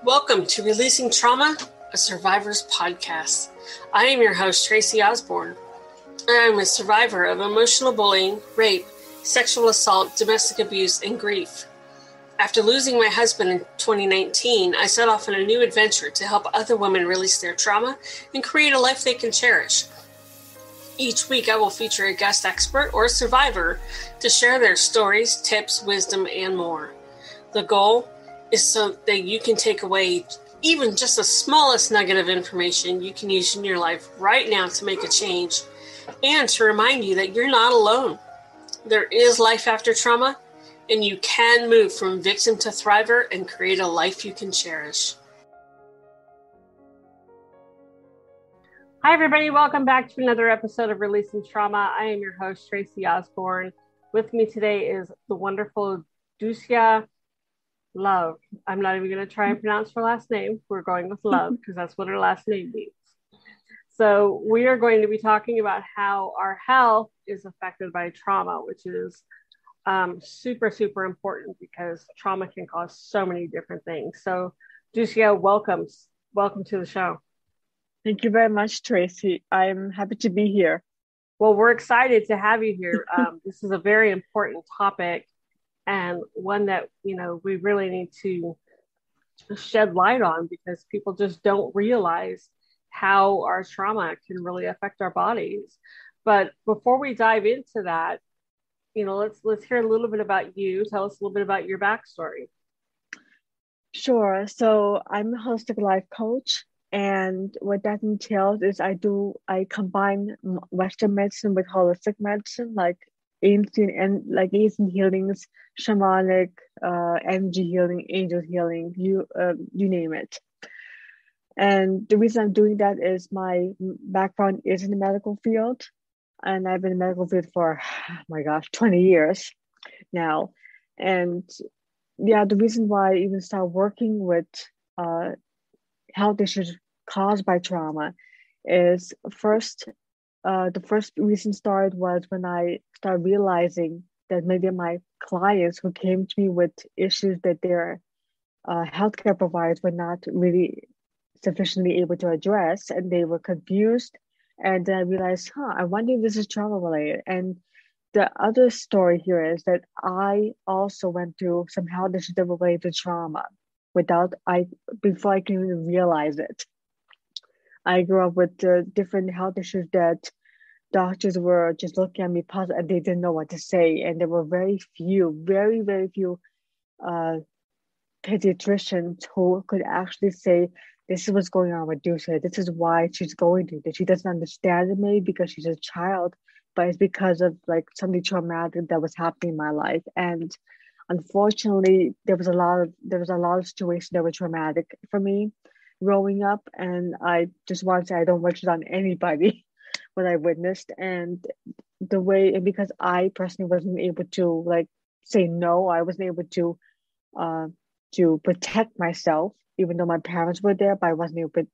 Welcome to Releasing Trauma, a Survivor's Podcast. I am your host, Tracy Osborne. I am a survivor of emotional bullying, rape, sexual assault, domestic abuse, and grief. After losing my husband in 2019, I set off on a new adventure to help other women release their trauma and create a life they can cherish. Each week, I will feature a guest expert or a survivor to share their stories, tips, wisdom, and more. The goal is so that you can take away even just the smallest nugget of information you can use in your life right now to make a change, and to remind you that you're not alone. There is life after trauma, and you can move from victim to thriver and create a life you can cherish. Hi, everybody. Welcome back to another episode of Releasing Trauma. I am your host, Tracy Osborne. With me today is the wonderful Dusya. Love. I'm not even going to try and pronounce her last name. We're going with Love because that's what her last name means. So we are going to be talking about how our health is affected by trauma, which is super, super important because trauma can cause so many different things. So Dusya, welcome to the show. Thank you very much, Tracy. I'm happy to be here. Well, we're excited to have you here. This is a very important topic, and one that, we really need to shed light on because people just don't realize how our trauma can really affect our bodies. But before we dive into that, let's hear a little bit about you. Tell us a little bit about your backstory. Sure. So I'm a holistic life coach. And what that entails is I combine Western medicine with holistic medicine, like ancient healings, shamanic, energy healing, angel healing, you name it. And the reason I'm doing that is my background is in the medical field, and I've been in the medical field for, 20 years now. And yeah, the reason why I even started working with health issues caused by trauma is the first reason started was when I started realizing that maybe my clients who came to me with issues that their healthcare providers were not really sufficiently able to address, and they were confused. And then I realized, I wonder if this is trauma related. And the other story here is that I also went through some health issues that were related to trauma before I can even realize it. I grew up with different health issues that doctors were just looking at me puzzled and they didn't know what to say. And there were very, very few pediatricians who could actually say, this is what's going on with Dusya. This is why she's going through this. She doesn't understand it maybe because she's a child, but it's because of something traumatic that was happening in my life. And unfortunately, there was a lot of situations that were traumatic for me growing up, and I just want to say I don't wish it on anybody what I witnessed. And because I personally wasn't able to say no, I wasn't able to protect myself, even though my parents were there, but I wasn't able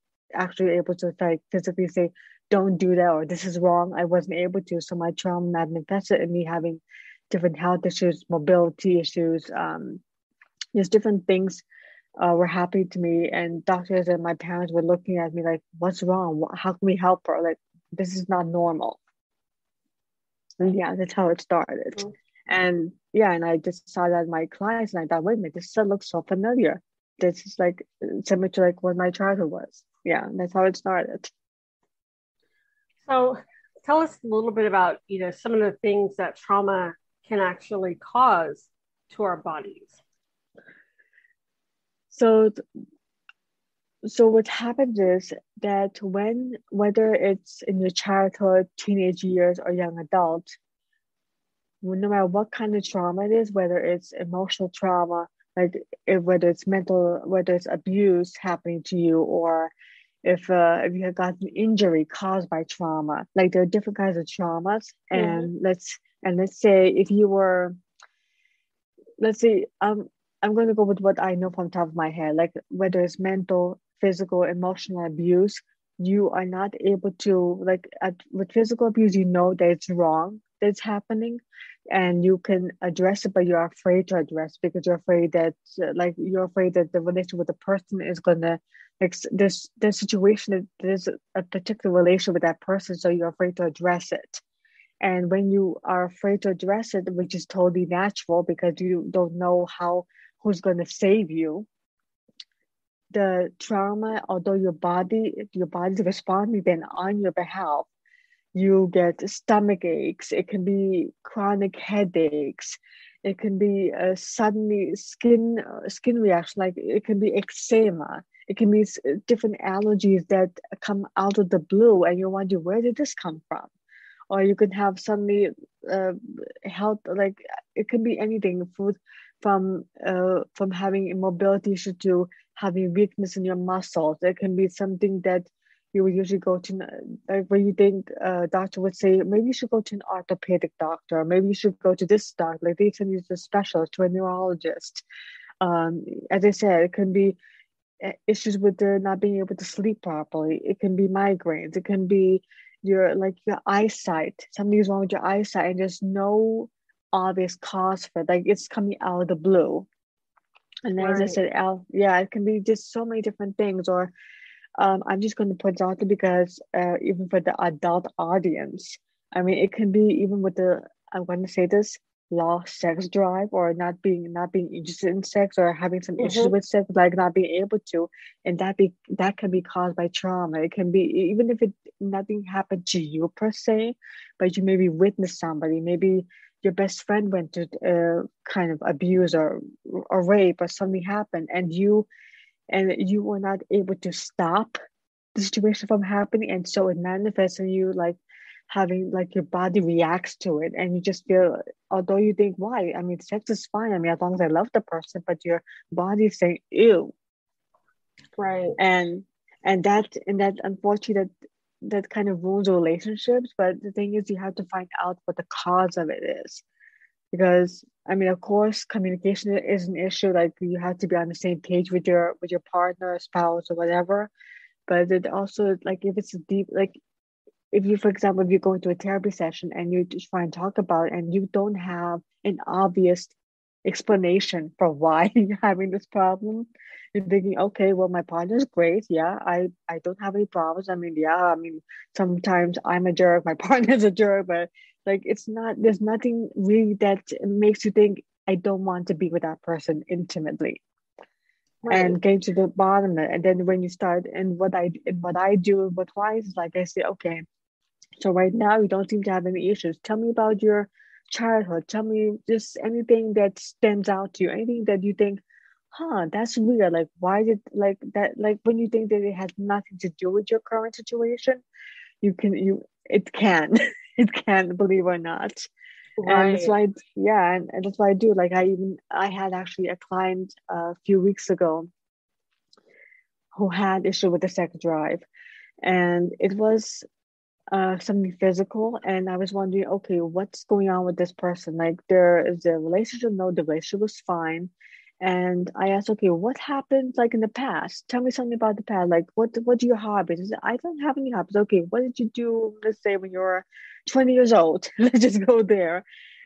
to physically say, don't do that, or this is wrong. I wasn't able to. So my trauma manifested in me having different health issues, mobility issues, there's different things were happening to me, and doctors and my parents were looking at me like, what's wrong? How can we help her? This is not normal. And yeah, that's how it started. Mm-hmm. And yeah, and I just saw that my clients, and I thought, wait a minute, this looks so familiar. This is similar to what my childhood was. Yeah, that's how it started. So tell us a little bit about, some of the things that trauma can actually cause to our bodies. So what happens is that whether it's in your childhood, teenage years, or young adult, no matter what kind of trauma it is, whether it's emotional trauma, whether it's mental, whether it's abuse happening to you, or if you have got an injury caused by trauma, there are different kinds of traumas. Mm-hmm. And let's say I'm going to go with what I know from the top of my head, whether it's mental, physical, emotional abuse, you are not able to, with physical abuse, that it's wrong, that it's happening. and you can address it, but you're afraid to address because you're afraid that the relationship with the person is gonna this situation, there's a particular relation with that person, so you're afraid to address it. And when you are afraid to address it, which is totally natural because you don't know who's going to save you, the trauma, although your body's responding then on your behalf, you get stomach aches. It can be chronic headaches. It can be suddenly skin reaction, like it can be eczema. It can be different allergies that come out of the blue, and you wonder, where did this come from? Or you can have suddenly health, like it can be anything, food from having immobility issue to having weakness in your muscles. It can be something that you would usually go to, like when you think doctor would say, maybe you should go to an orthopedic doctor, maybe you should go to this doctor, like they send you to a specialist, to a neurologist. As I said, it can be issues with the not being able to sleep properly. It can be migraines. It can be your eyesight. Something's wrong with your eyesight, and there's no obvious cause for it. Like it's coming out of the blue. And as I said, it can be just so many different things. Or I'm just going to put it out there because even for the adult audience, I mean, it can be even with I'm going to say this, lost sex drive, or not being interested in sex, or having some issues with sex, like not being able to, and that can be caused by trauma. It can be even if nothing happened to you per se, but you maybe witnessed somebody, maybe your best friend went to kind of abuse or rape, or something happened, and you were not able to stop the situation from happening, and so it manifests in you, like having, like, your body reacts to it, and you just feel, although you think, why, I mean, sex is fine, I mean, as long as I love the person, but your body is saying ew. Right. And that unfortunately, that kind of ruins relationships. But the thing is, you have to find out what the cause of it is, because I mean, of course, communication is an issue. Like, you have to be on the same page with your partner, spouse, or whatever. But it also, like, if it's deep, like, if you, for example, if you go into a therapy session and you just try and talk about it, and you don't have an obvious explanation for why you're having this problem, you're thinking, okay, well, my partner's great. Yeah, I don't have any problems. I mean, yeah, I mean, sometimes I'm a jerk, my partner's a jerk, but like, there's nothing really that makes you think, I don't want to be with that person intimately. And getting to the bottom of it. And then when you start, and what I do with clients is, like, I say, okay, so right now you don't seem to have any issues. Tell me about your childhood. Tell me just anything that stands out to you, anything that you think, that's weird. Like, why did, like, that, like, when you think that it has nothing to do with your current situation, it can, it can, believe it or not. And that's why, and that's why I do. Like, I had actually a client a few weeks ago who had issue with the sex drive, and it was something physical. And I was wondering, okay, what's going on with this person? Like, there is a relationship? No, the relationship was fine. And I asked, okay, what happened, like, in the past? Tell me something about the past. Like, what are your hobbies? He said, I don't have any hobbies. Okay, what did you do, let's say, when you were 20 years old? Let's just go there.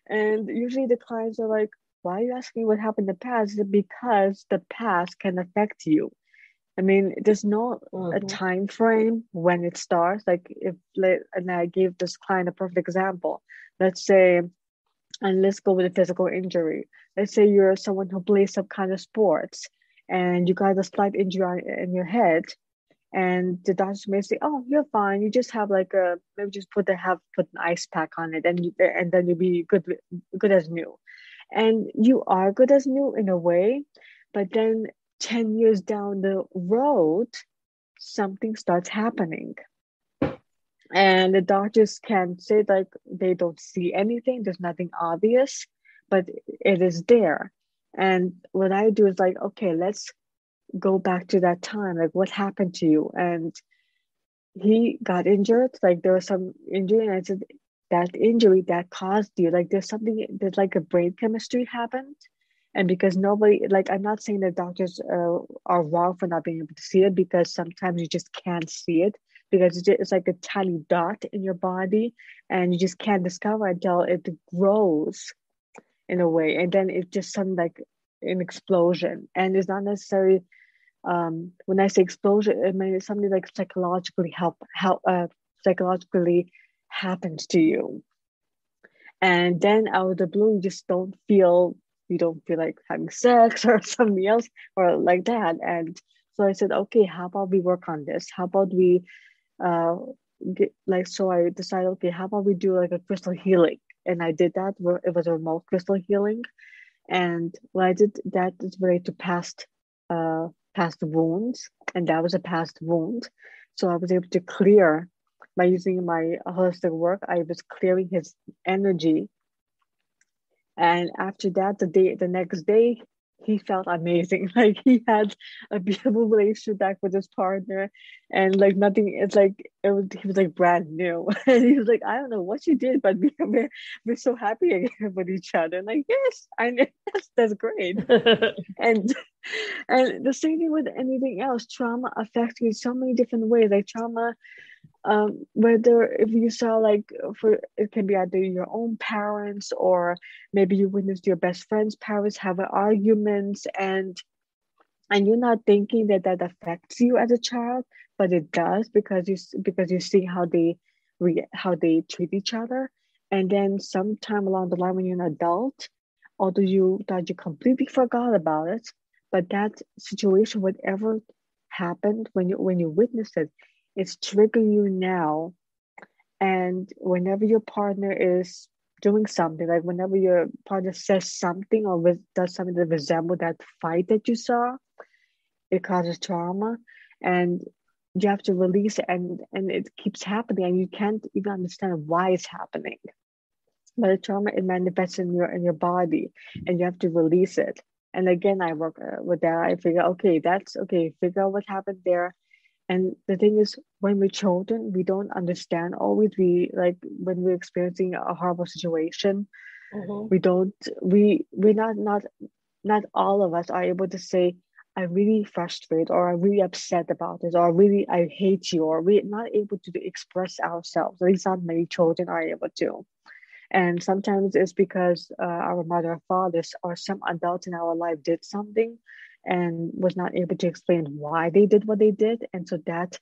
And usually the clients are like, why are you asking what happened in the past? Is it because the past can affect you? I mean, there's no a time frame when it starts. Like, and I gave this client a perfect example. Let's say, and let's go with a physical injury. Let's say you're someone who plays some kind of sports, and you got a slight injury in your head, and the doctors may say, "Oh, you're fine. You just have like maybe just put an ice pack on it, and then you'll be good as new." And you are good as new in a way, but then 10 years down the road, something starts happening. And the doctors can say, like, they don't see anything, there's nothing obvious, but it is there. And what I do is, like, okay, let's go back to that time. Like, what happened to you? And he got injured, like there was some injury, and I said, that injury that caused you, like, there's like a brain chemistry happened. And because nobody, like, I'm not saying that doctors are wrong for not being able to see it, because sometimes you just can't see it, because it's like a tiny dot in your body, and you just can't discover until it grows in a way. And then it just sounded like an explosion. And it's not necessarily, when I say explosion, it means something like psychologically happens to you. And then out of the blue, you don't feel like having sex or something else or like that. And so I said, okay, how about we work on this? How about we so I decided, okay, how about we do like a crystal healing? And I did that. It was a remote crystal healing. And when I did that, it's related to past wounds, and that was a past wound. So I was able to clear by using my holistic work. I was clearing his energy, and after that, the next day, he felt amazing. Like he had a beautiful relationship back with his partner, and like nothing. It's like he was like brand new, and he was like, I don't know what you did, but we're so happy again with each other. And like, yes, I know, that's great. And and the same thing with anything else. Trauma affects you in so many different ways. Like trauma, whether if you saw like for it can be either your own parents or maybe you witnessed your best friend's parents have arguments, and you're not thinking that that affects you as a child, but it does because you see how they treat each other. And then sometime along the line when you're an adult, although you thought you completely forgot about it, but that situation, whatever happened when you witnessed it, it's triggering you now. And whenever your partner is doing something, like whenever your partner says something or does something that resembles that fight that you saw, it causes trauma, and you have to release it, and it keeps happening, and you can't even understand why it's happening. But the trauma, it manifests in your body, and you have to release it. And again, I work with that. I figure, okay, that's okay. Figure out what happened there. And the thing is, when we're children, we don't understand always. We like when we're experiencing a horrible situation, we don't. We not all of us are able to say, I'm really frustrated or I'm really upset about this or really I hate you, or we're not able to express ourselves. At least not many children are able to. And sometimes it's because our mother or fathers or some adults in our life did something and was not able to explain why they did what they did. And so that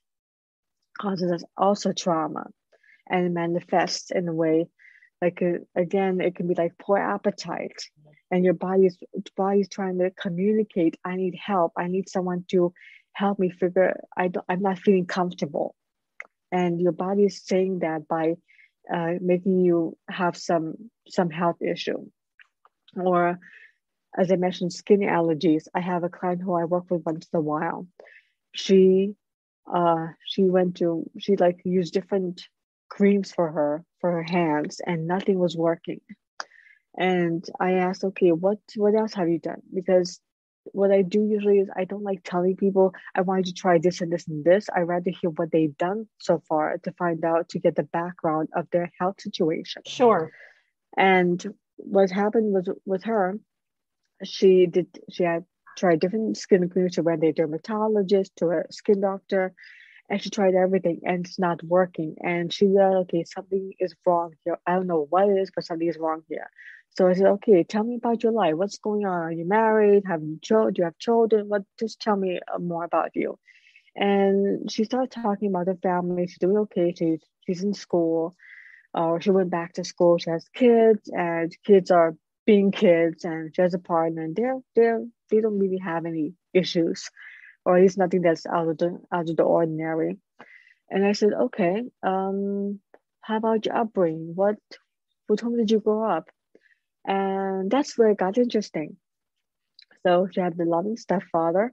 causes us also trauma, and it manifests in a way like again, it can be like poor appetite, and your body's trying to communicate, I need help, I need someone to help me figure, I'm not feeling comfortable. And your body is saying that by making you have some health issue. Or as I mentioned, skin allergies. I have a client who I work with once in a while. She like used different creams for her hands, and nothing was working. And I asked, okay, what else have you done? Because what I do usually is I don't like telling people I want you to try this and this and this. I rather hear what they've done so far to find out, to get the background of their health situation. Sure. And what happened was with her, she had tried different skin creams. She went to a dermatologist, to a skin doctor, and she tried everything and it's not working. And she realized, okay, something is wrong here. I don't know what it is, but something is wrong here. So I said, okay, tell me about your life. What's going on? Are you married? Do you have children? Just tell me more about you. And she started talking about her family. She's doing okay. She's in school. She went back to school. She has kids, and kids are being kids, and she has a partner, and they don't really have any issues, or at least nothing that's out of the ordinary. And I said, okay, how about your upbringing? With whom did you grow up? And that's where it got interesting. So she had the loving stepfather.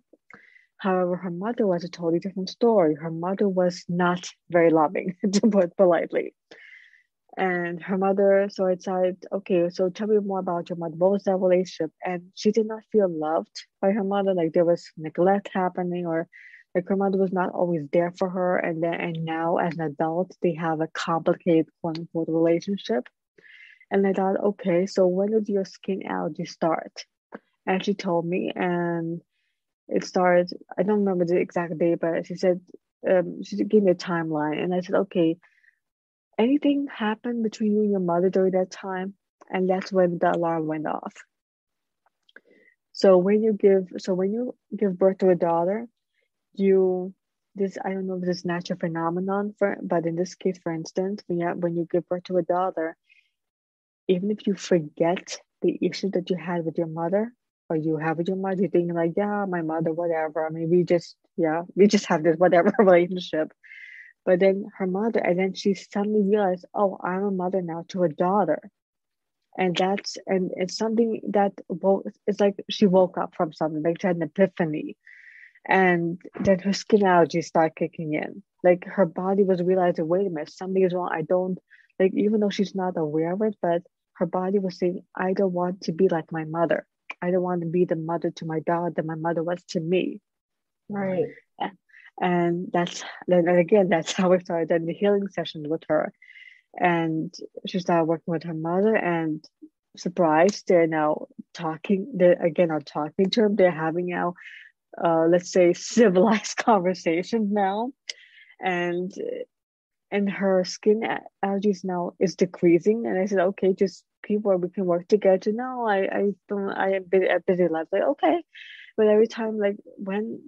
However, her mother was a totally different story. Her mother was not very loving, to put politely. And her mother, so I said, okay, so tell me more about your mother. What was that relationship? And she did not feel loved by her mother. Like there was neglect happening, or like her mother was not always there for her. And now as an adult, they have a complicated quote unquote relationship. And I thought, okay, so when did your skin allergy start? And she told me, and it started, I don't remember the exact day, but she said, she gave me a timeline. And I said, okay, anything happened between you and your mother during that time? And that's when the alarm went off. So when you give birth to a daughter, I don't know if this is natural phenomenon but in this case, for instance, when you give birth to a daughter, even if you forget the issue that you had with your mother, or you have with your mother, you think like, yeah, my mother, whatever. I mean, we just have this whatever relationship. But then her mother, and then she suddenly realized, oh, I'm a mother now to a daughter. And it's something that it's like she woke up from something, like she had an epiphany. And then her skin allergies start kicking in. Like her body was realizing, wait a minute, something is wrong. I don't, like, even though she's not aware of it, but her body was saying, I don't want to be like my mother. I don't want to be the mother to my daughter that my mother was to me. Right. And that's how we started then the healing sessions with her. And she started working with her mother, and surprised, they're now talking. They again are talking to him. They're having now, let's say, civilized conversations now, and her skin allergies now is decreasing. And I said, okay, just people, we can work together. No, I don't. I am a busy life. Like, okay, but every time, like when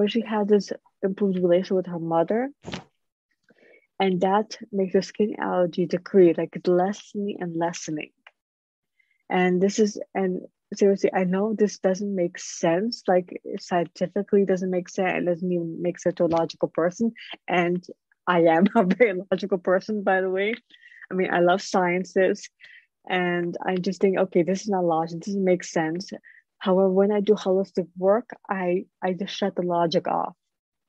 she has this improved relation with her mother, and that makes the skin allergy decrease, like it's lessening and lessening. And seriously, I know this doesn't make sense, like scientifically doesn't make sense. It doesn't even make sense to a logical person. And I am a very logical person, by the way. I mean, I love sciences, and I just think, okay, this is not logic. This doesn't make sense. However, when I do holistic work, I just shut the logic off.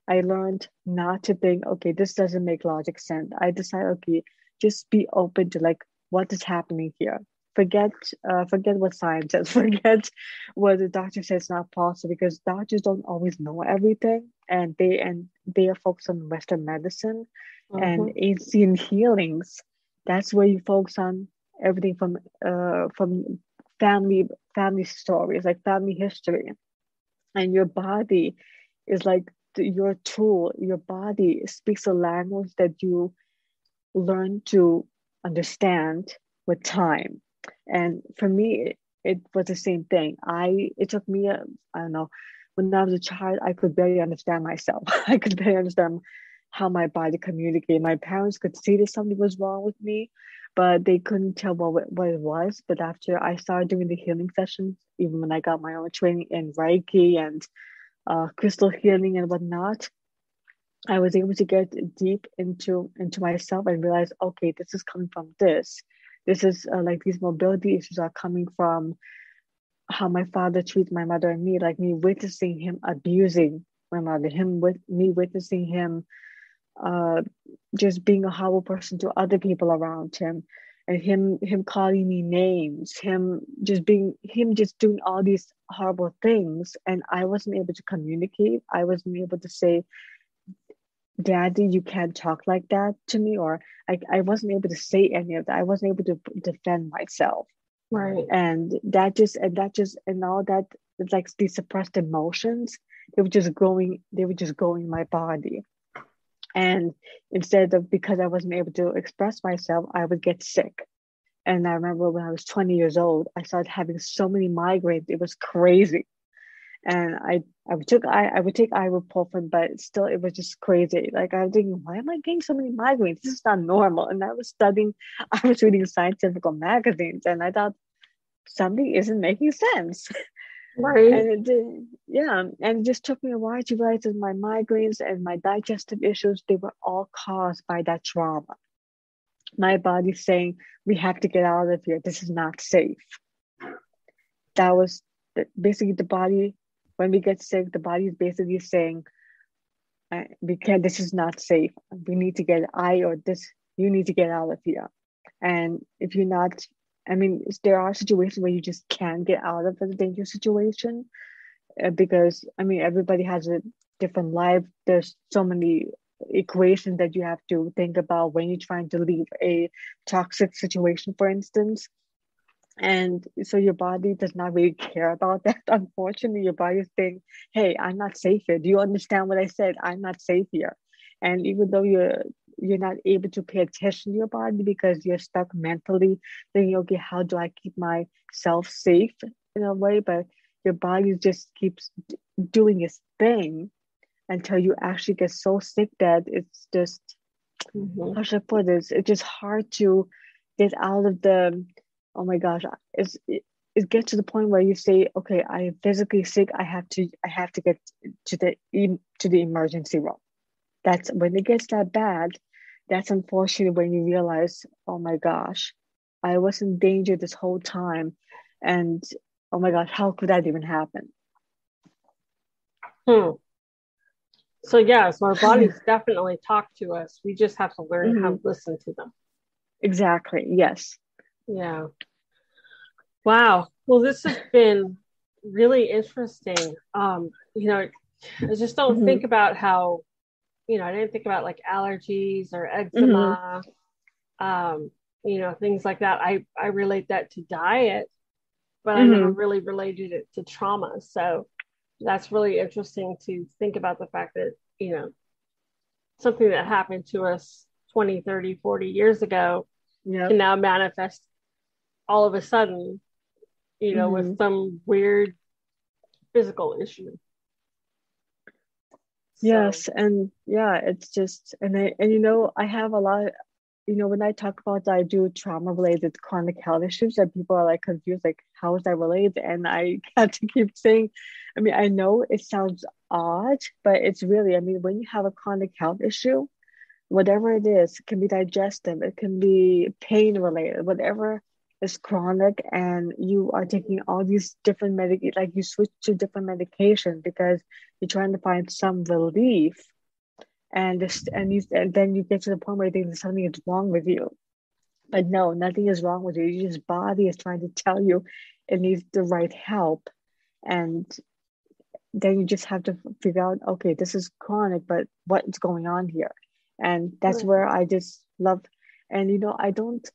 I learned not to think, okay, this doesn't make logic sense. I decided, okay, just be open to like what is happening here. Forget what science says. Forget what the doctor says is not possible, because doctors don't always know everything, and they are focused on Western medicine and ancient healings. That's where you focus on everything from family stories, like family history, and your body is like your tool. Your body speaks a language that you learn to understand with time. And for me, it was the same thing. It took me, I don't know, when I was a child, I could barely understand myself. I could barely understand how my body communicated. My parents could see that something was wrong with me, but they couldn't tell what it was. But after I started doing the healing sessions, even when I got my own training in Reiki and crystal healing and whatnot, I was able to get deep into myself and realize, okay, this is coming from this. This is like these mobility issues are coming from how my father treats my mother and me, like me witnessing him abusing my mother, me witnessing him just being a horrible person to other people around him, and him calling me names, him just doing all these horrible things, and I wasn't able to communicate. I wasn't able to say, Daddy, you can't talk like that to me, or I wasn't able to say any of that. I wasn't able to defend myself. Right. And all that, it's like these suppressed emotions, they were just growing in my body. And instead of, because I wasn't able to express myself, I would get sick. And I remember when I was 20 years old, I started having so many migraines. It was crazy. And I would take ibuprofen, but still it was just crazy. Like I was thinking, why am I getting so many migraines? This is not normal. And I was reading scientific magazines, and I thought something isn't making sense. Right. And it just took me a while to realize that my migraines and my digestive issues, they were all caused by that trauma. My body's saying, we have to get out of here. This is not safe. That was basically the body. When we get sick, the body is basically saying, this is not safe. We need to you need to get out of here. And if you're not, I mean, there are situations where you just can't get out of a dangerous situation, because, I mean, everybody has a different life. There's so many equations that you have to think about when you're trying to leave a toxic situation, for instance. And so your body does not really care about that. Unfortunately, your body is saying, hey, I'm not safe here. Do you understand what I said? I'm not safe here. And even though you're not able to pay attention to your body because you're stuck mentally thinking, okay, how do I keep myself safe in a way? But your body just keeps doing its thing until you actually get so sick that it's just, how should I put this? It's just hard to get out of the, oh my gosh, it gets to the point where you say, okay, I am physically sick. I have to get to the emergency room. That's when it gets that bad. That's unfortunate when you realize, oh my gosh, I was in danger this whole time, and oh my gosh, how could that even happen? So our bodies definitely talk to us. We just have to learn how to listen to them. Exactly. Yes. Yeah. Wow. Well, this has been really interesting. I just don't think about how, I didn't think about like allergies or eczema, things like that. I relate that to diet, but I never really related it to trauma. So that's really interesting to think about the fact that, something that happened to us 20, 30, 40 years ago can now manifest all of a sudden, with some weird physical issue. Yes, and it's just, I have a lot, when I talk about that, I do trauma related chronic health issues, and people are like confused, like, how is that related? And I have to keep saying, I know it sounds odd, but it's really, when you have a chronic health issue, whatever it is, it can be digestive, it can be pain related, whatever is chronic, and you are taking all these different like you switch to different medication because you're trying to find some relief, and then you get to the point where you think that something is wrong with you, but no, nothing is wrong with you. Your just body is trying to tell you it needs the right help, and then you just have to figure out, okay, this is chronic, but what's going on here? And that's where I just love, and I don't,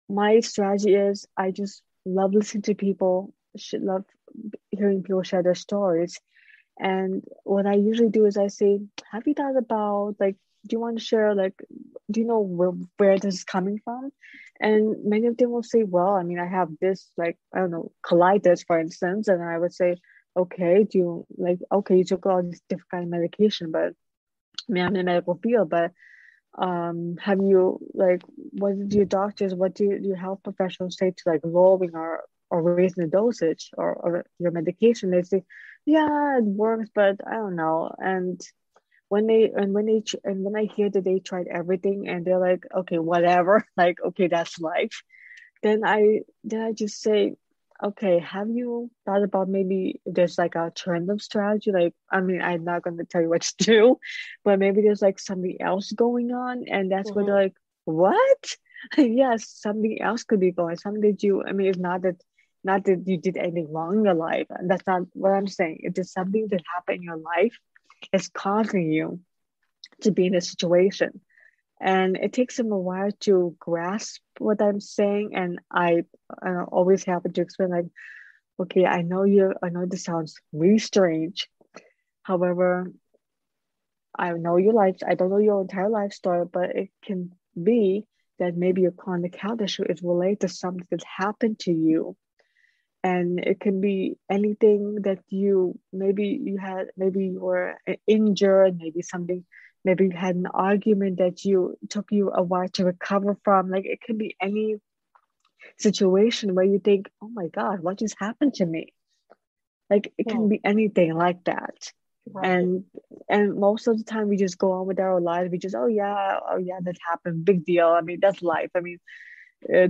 my strategy is I just love listening to people, should love hearing people share their stories. And what I usually do is I say, have you thought about, like, do you want to share, like, do you know where this is coming from? And many of them will say, well, I have this, like, I don't know, colitis, for instance. And I would say, okay, you took all this different kind of medication, but I'm in the medical field, but have you, like, what did what do your health professionals say to, like, lowering or raising the dosage or your medication? They say, yeah, it works, but I don't know. And when I hear that they tried everything and they're like, okay, whatever, like, okay, that's life, then I just say, okay, have you thought about maybe there's like a alternative strategy? Like, I'm not going to tell you what to do, but maybe there's like something else going on. And that's where they're like, what? Yes, something else could be going. Something that it's not that you did anything wrong in your life. And that's not what I'm saying. It is something that happened in your life is causing you to be in a situation. And it takes them a while to grasp what I'm saying. And I always happen to explain, like, okay, I know this sounds really strange. However, I know your life, I don't know your entire life story, but it can be that maybe your chronic health issue is related to something that happened to you. And it can be anything that maybe you were injured, maybe you had an argument that took you a while to recover from. Like, it can be any situation where you think, oh my God, what just happened to me? Like, it can be anything like that. Right. And most of the time we just go on with our lives. We just, oh yeah, that happened. Big deal. That's life.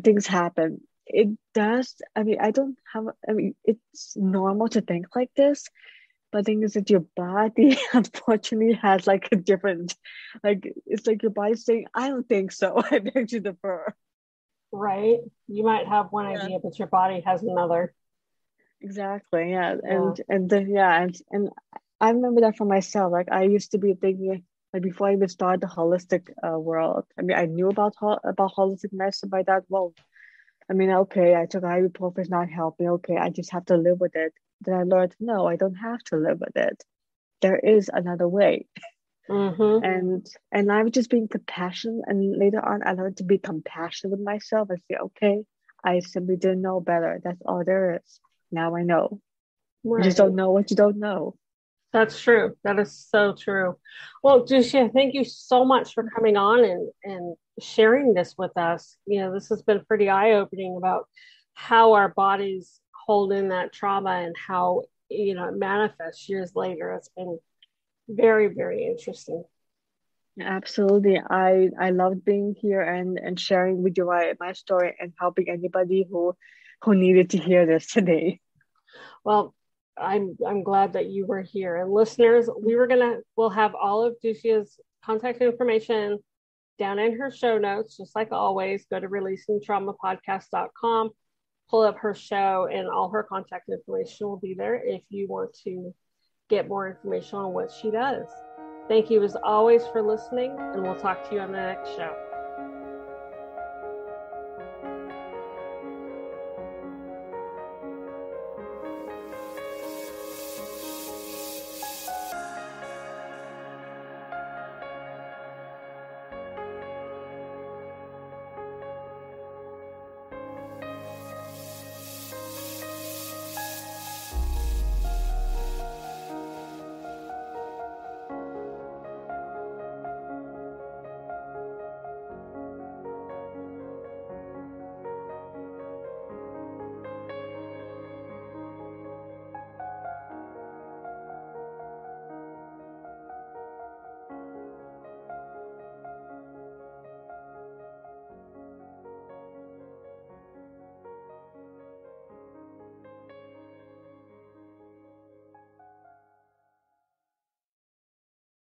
Things happen. It does. It's normal to think like this, but the thing is that your body unfortunately has like a different, like, it's like your body's saying, I don't think so. I beg to differ. Right. You might have one idea, but your body has another. Exactly. Yeah. And I remember that for myself. Like, I used to be thinking, like, before I even started the holistic world. I knew about holistic medicine by that. Well, okay, I took ibuprofen, it's not helping. Okay, I just have to live with it. Then I learned, no, I don't have to live with it. There is another way. Mm-hmm. And I was just being compassionate. And later on, I learned to be compassionate with myself and say, okay, I simply didn't know better. That's all there is. Now I know. You just Right. don't know what you don't know. That's true. That is so true. Well, Dusya, thank you so much for coming on and sharing this with us. This has been pretty eye-opening about how our bodies hold in that trauma and how, it manifests years later. It's been very, very interesting. Absolutely. I loved being here and sharing with you my story and helping anybody who needed to hear this today. Well, I'm glad that you were here. And listeners, we'll have all of Dusya's contact information down in her show notes, just like always. Go to releasingtraumapodcast.com, pull up her show, and all her contact information will be there if you want to get more information on what she does. Thank you as always for listening, and we'll talk to you on the next show.